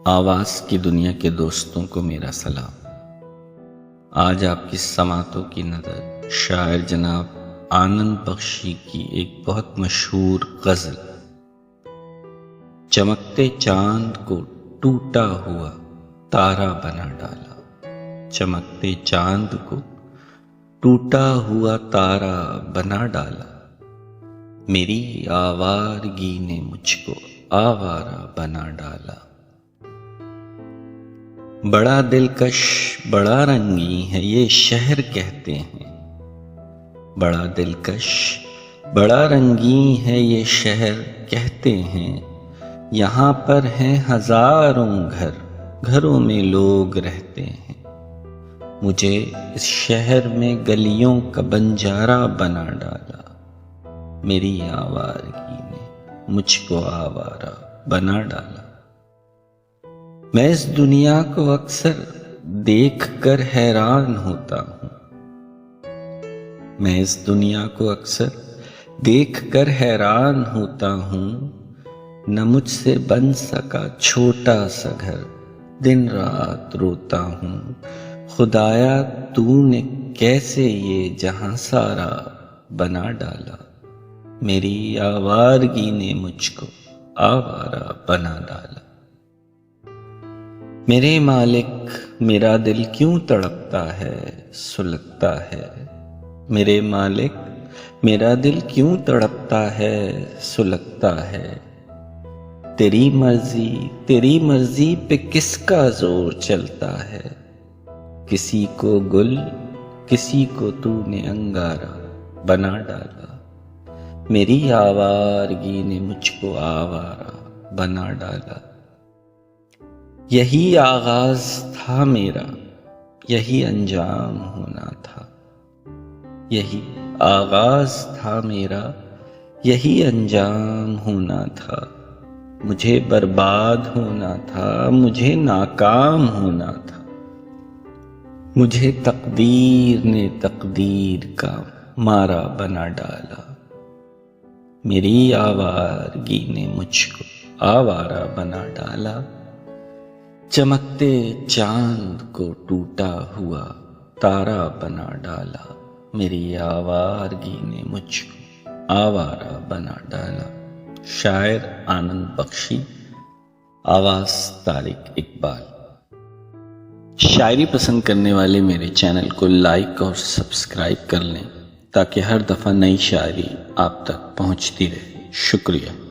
آواز کی دنیا کے دوستوں کو میرا سلام۔ آج آپ کی سماعتوں کی نظر شاعر جناب آنند بخشی کی ایک بہت مشہور غزل چمکتے چاند کو ٹوٹا ہوا تارا بنا ڈالا، چمکتے چاند کو ٹوٹا ہوا تارا بنا ڈالا، میری آوارگی نے مجھ کو آوارہ بنا ڈالا۔ بڑا دلکش بڑا رنگی ہے یہ شہر کہتے ہیں، بڑا دلکش بڑا رنگی ہے یہ شہر کہتے ہیں، یہاں پر ہیں ہزاروں گھر، گھروں میں لوگ رہتے ہیں، مجھے اس شہر میں گلیوں کا بنجارہ بنا ڈالا، میری آوارگی نے مجھ کو آوارہ بنا ڈالا۔ میں اس دنیا کو اکثر دیکھ کر حیران ہوتا ہوں، میں اس دنیا کو اکثر دیکھ کر حیران ہوتا ہوں، نہ مجھ سے بن سکا چھوٹا سا گھر، دن رات روتا ہوں، خدایا تو نے کیسے یہ جہاں سارا بنا ڈالا، میری آوارگی نے مجھ کو آوارہ بنا ڈالا۔ میرے مالک میرا دل کیوں تڑپتا ہے سلگتا ہے، میرے مالک میرا دل کیوں تڑپتا ہے سلگتا ہے، تیری مرضی پہ کس کا زور چلتا ہے، کسی کو گل کسی کو تو نے انگارہ بنا ڈالا، میری آوارگی نے مجھ کو آوارہ بنا ڈالا۔ یہی آغاز تھا میرا یہی انجام ہونا تھا، یہی آغاز تھا میرا یہی انجام ہونا تھا، مجھے برباد ہونا تھا مجھے ناکام ہونا تھا، مجھے تقدیر نے تقدیر کا مارا بنا ڈالا، میری آوارگی نے مجھ کو آوارہ بنا ڈالا، چمکتے چاند کو ٹوٹا ہوا تارا بنا ڈالا، میری آوارگی نے مجھ کو آوارہ بنا ڈالا۔ شاعر آنند بخشی، آواز طارق اقبال۔ شاعری پسند کرنے والے میرے چینل کو لائک اور سبسکرائب کر لیں تاکہ ہر دفعہ نئی شاعری آپ تک پہنچتی رہے۔ شکریہ۔